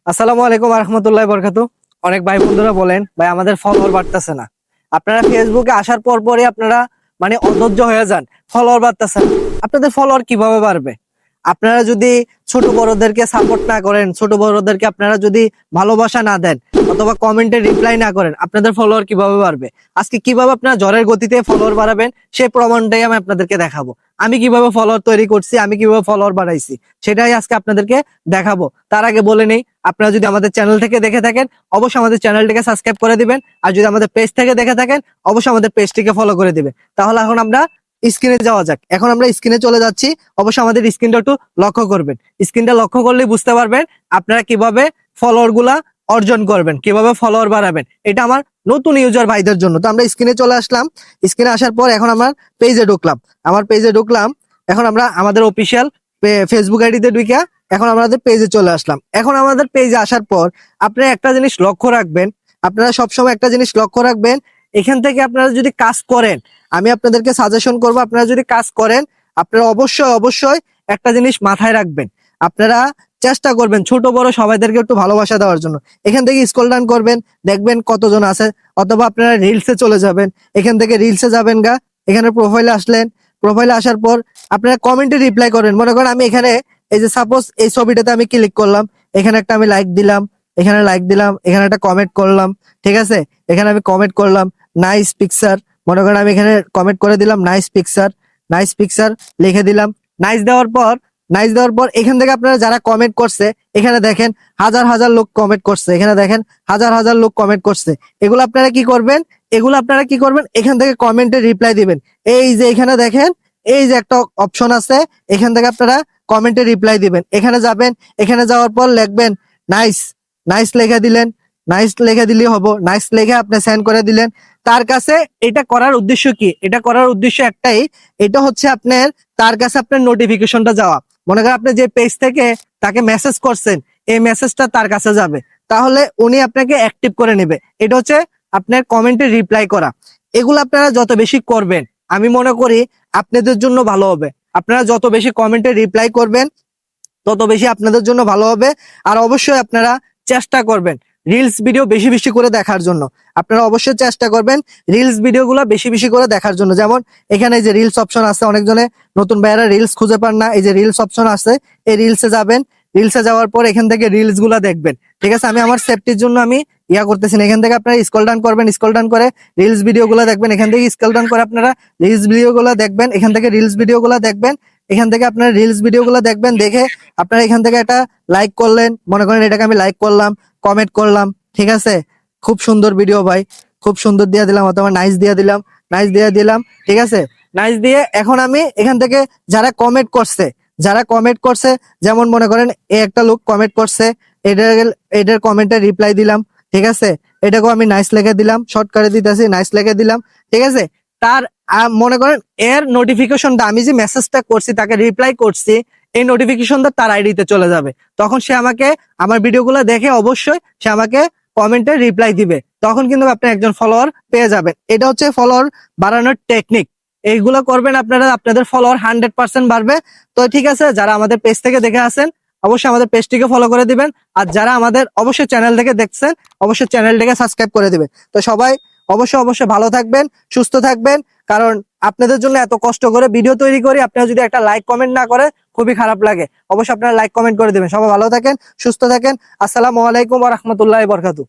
আসসালামু আলাইকুম রহমতুল্লাহ বরকাতু। অনেক ভাই বন্ধুরা বলেন ভাই আমাদের ফলোয়ার বাড়তেছে না। আপনারা ফেসবুকে আসার পর পরই আপনারা মানে অধৈর্য হয়ে যান, ফলোয়ার বাড়তেছে না। আপনাদের ফলোয়ার কিভাবে বাড়বে? আপনারা যদি ছোট বড়দেরকে সাপোর্ট না করেন, ছোট বড়দেরকে আপনারা যদি ভালোবাসা না দেন অথবা কমেন্টে রিপ্লাই না করেন, আপনাদের ফলোয়ার কিভাবে বাড়বে? আজকে কিভাবে আপনারা ঝড়ের গতিতে ফলোয়ার বাড়াবেন সেই প্রমাণটাই আমি আপনাদেরকে দেখাবো। আমি কিভাবে ফলোয়ার তৈরি করছি, আমি কিভাবে ফলোয়ার বাড়াইছি সেটাই আজকে আপনাদেরকে দেখাবো। তার আগে বলে নেই, আপনারা যদি আমাদের চ্যানেল থেকে দেখে থাকেন অবশ্যই আমাদের চ্যানেলটিকে সাবস্ক্রাইব করে দিবেন, আর যদি আমাদের পেজ থেকে দেখে থাকেন অবশ্যই আমাদের পেজটিকে ফলো করে দিবেন। তাহলে এখন আমরা স্ক্রিনে যাওয়া যাক। এখন আমরা স্ক্রিনে চলে যাচ্ছি। অবশ্যই আমাদের স্ক্রিনটা একটু লক্ষ্য করবেন। স্ক্রিনটা লক্ষ্য করলেই বুঝতে পারবেন আপনারা কিভাবে ফলোয়ার গুলা অর্জন করবেন, কিভাবে ফলোয়ার বাড়াবেন। এটা আমার নতুন ইউজার ভাইদের জন্য। তো আমরা স্ক্রিনে চলে আসলাম। স্ক্রিনে আসার পর এখন আমার পেজে ঢুকলাম। আমার পেজে ঢুকলাম। এখন আমরা আমাদের অফিসিয়াল ফেসবুক আইডিতে ঢুকে এখন আমাদের পেজে চলে আসলাম। এখন আমাদের পেজে আসার পর আপনারা একটা জিনিস লক্ষ্য রাখবেন, আপনারা সবসময় একটা জিনিস লক্ষ্য রাখবেন, এখান থেকে আপনারা যদি কাজ করেন, আমি আপনাদেরকে সাজেশন করব, আপনারা যদি কাজ করেন আপনারা অবশ্যই অবশ্যই একটা জিনিস মাথায় রাখবেন। আপনারা চেষ্টা করবেন ছোট বড় সবাইদেরকে একটু ভালোবাসা দেওয়ার জন্য। এখান থেকে স্ক্রল ডাউন করবেন, দেখবেন কতজন আছে, অথবা আপনারা রিলসে চলে যাবেন। এখান থেকে রিলসে যাবেন গা, এখানে প্রোফাইলে আসলেন। প্রোফাইলে আসার পর আপনারা কমেন্টে রিপ্লাই করবেন। মনে করেন আমি এখানে এই যে সাপোজ এই ছবিটাতে আমি ক্লিক করলাম, এখানে একটা আমি লাইক দিলাম, এখানে লাইক দিলাম, এখানে একটা কমেন্ট করলাম, ঠিক আছে? এখানে আমি কমেন্ট করলাম নাইস পিকচার। মনে করেন আমি এখানে কমেন্ট করে দিলাম নাইস পিকচার, নাইস পিকচার লিখে দিলাম। নাইস দেওয়ার পর এখান থেকে আপনারা যারা কমেন্ট করছে এখানে দেখেন হাজার হাজার লোক কমেন্ট করছে, এখানে দেখেন হাজার হাজার লোক কমেন্ট করছে। এগুলো আপনারা কি করবেন? এখান থেকে কমেন্টে রিপ্লাই দিবেন। এই যে এখানে দেখেন এই যে একটা অপশন আছে, এখান থেকে আপনারা কমেন্টে রিপ্লাই দিবেন। এখানে যাবেন, এখানে যাওয়ার পর লিখবেন নাইস। নাইস লিখে দিলেন, নাইস লিখে দিলেই হবো। নাইস লিখে আপনি সেন্ড করে দিলেন তার কাছে। এটা করার উদ্দেশ্য কি? এটা করার উদ্দেশ্য একটাই, এটা হচ্ছে আপনার তার কাছে আপনার নোটিফিকেশনটা যাওয়া। মনে করেন আপনি যে পেজ থেকে তাকে মেসেজ করছেন, এই মেসেজটা তার কাছে যাবে, তাহলে উনি আপনাকে অ্যাক্টিভ করে নেবে। এটা হচ্ছে আপনার কমেন্টে রিপ্লাই করা। এগুলো আপনারা যত বেশি করবেন আমি মনে করি আপনাদের জন্য ভালো হবে। আপনারা যত বেশি কমেন্টে রিপ্লাই করবেন তত বেশি আপনাদের জন্য ভালো হবে। আর অবশ্যই আপনারা চেষ্টা করবেন রিলস ভিডিও বেশি বেশি করে দেখার জন্য। আপনারা অবশ্যই চেষ্টা করবেন রিলস ভিডিওগুলো বেশি বেশি করে দেখার জন্য। যেমন এখানে যে রিলস অপশন আছে, অনেকজনে নতুন ভাইয়ারা রিলস খুঁজে পান না, এই যে রিলস অপশন আছে এই রিলসে যাবেন। রিলসে যাওয়ার পর এখান থেকে রিলস গুলা দেখবেন, ঠিক আছে? আমি আমার সেফটির জন্য আমি করতেছি না। এখান থেকে আপনারা স্ক্রল ডাউন করবেন, স্ক্রল ডাউন করে রিলস ভিডিও গুলা দেখবেন। এখান থেকে স্ক্রল ডাউন করে আপনারা রিলস ভিডিও গুলা দেখবেন। এখান থেকে রিলস ভিডিও গুলা দেখবেন। এখান থেকে আপনারা রিলস ভিডিও গুলা দেখবেন। দেখে আপনারা এখান থেকে একটা লাইক করলেন, মনে করেন এটাকে আমি লাইক করলাম, কমেন্ট করলাম, ঠিক আছে? খুব সুন্দর ভিডিও ভাই, খুব সুন্দর দিয়ে দিলাম, অথবা নাইস দিয়ে দিলাম, নাইস দিয়ে দিলাম, ঠিক আছে? নাইস দিয়ে এখন আমি এখান থেকে যারা কমেন্ট করছে, যেমন মনে করেন একটা লোক কমেন্ট করছে, এটার কমেন্টে রিপ্লাই দিলাম, ঠিক আছে? এটাকেও আমি নাইস লিখে দিলাম, শর্ট করে দিতেছি, নাইস লিখে দিলাম, ঠিক আছে? তার মনে করেন এর নোটিফিকেশনটা, আমি যে মেসেজটা করছি তাকে রিপ্লাই করছি, এই নোটিফিকেশনটা তার আইডিতে চলে যাবে। তখন সে আমাকে আমার ভিডিওগুলো দেখে অবশ্যই সে আমাকে কমেন্টে রিপ্লাই দিবে। তখন কিন্তু আপনি একজন ফলোয়ার পেয়ে যাবেন। এটা হচ্ছে ফলোয়ার বাড়ানোর টেকনিক। এইগুলো করবেন আপনারা, আপনাদের ফলোয়ার 100% বাড়বে। তো ঠিক আছে, যারা আমাদের পেজ থেকে দেখে আসেন অবশ্যই আমাদের পেজটিকে ফলো করে দিবেন। আর যারা আমাদের অবশ্যই চ্যানেল থেকে দেখছেন অবশ্যই চ্যানেলটিকে সাবস্ক্রাইব করে দিবেন। তো সবাই অবশ্যই অবশ্যই ভালো থাকবেন, সুস্থ থাকবেন। কারণ আপনাদের জন্য এত কষ্ট করে ভিডিও তৈরি করি, আপনারা যদি একটা লাইক কমেন্ট না করে খুবই খারাপ লাগে। অবশ্যই আপনারা লাইক কমেন্ট করে দিবেন। সবাই ভালো থাকেন, সুস্থ থাকেন। আসসালামু আলাইকুম ওয়া রাহমাতুল্লাহি ওয়া বারাকাতুহু।